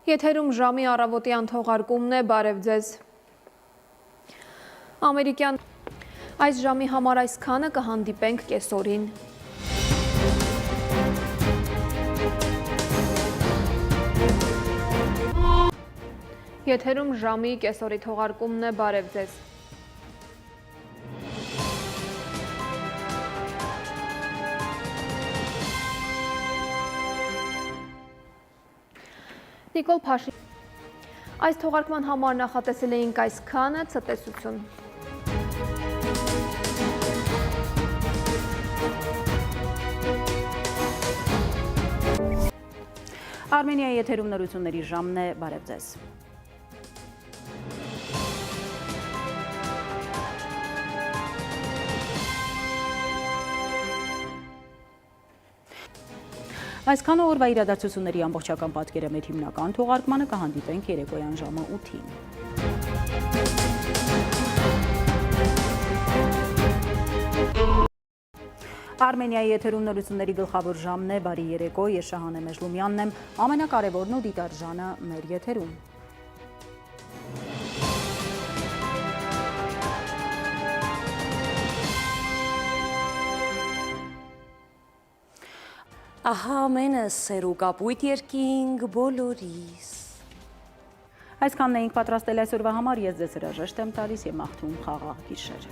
Եթերում ժամի առավոտյան թողարկումն է, բարև ձեզ։ Ամերիկյան այս ժամի համար այսքանը, կհանդիպենք կեսօրին։ Եթերում ժամի կեսօրի թողարկումն է, բարև ձեզ։ Նիկոլ Փաշինյան։ Այս թողարկման համար նախատեսել էինք այսքանը, ցտեսություն։ Արմենիայի եթերում նորությունների ժամն է, բարև ձեզ։ Այսքանը օրվա իրադարձությունների ամբողջական պատկերը մեր հիմնական թողարկմանը, կհանդիպենք երեկոյան ժամը 8-ին։ Արմենիայի եթերում նորությունների գլխավոր ժամն է, բարի երեկո, ես Շահանե Մեժլումյանն եմ, ամենակարևորն ու դիտարժանը մեր եթերում։ Ահա ամենը սեր ու կապույտ երկինք բոլորիս։ Այսքանն էինք պատրաստել այսօրվա համար, ես ձեզ հրաժեշտ եմ տալիս և մաղթում խաղաղ գիշեր։